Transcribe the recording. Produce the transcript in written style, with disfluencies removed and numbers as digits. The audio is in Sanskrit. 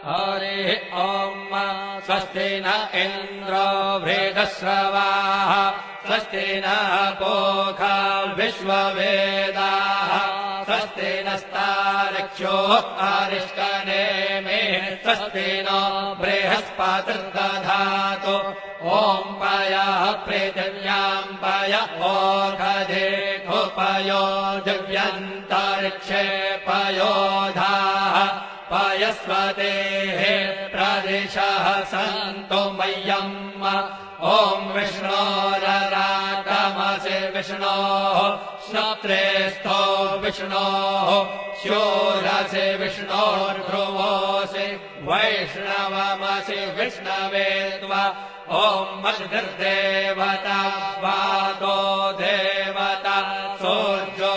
हरिः ॐ स्वस्ति न इन्द्रो वृद्धश्रवाः स्वस्ति नः पूषा विश्ववेदाः स्वस्ति नस्तार्क्ष्यो अरिष्टनेमिः स्वस्ति नो बृहस्पतिर्दधातु ॐ पयः पृथिव्याम् पय ओषधेऽपयो दिव्यन्तरिक्षे पयोधाः पयस्वतेः प्रदिशः सन्तु मह्यम् ॐ विष्णोररागमसि विष्णोः श्रोत्रेस्थो विष्णोः शूरसि विष्णोर्ध्रुवोऽसि वैष्णवमसि विष्णवे त्वा ॐ मद्भिर्देवता वातो देवता सूर्यो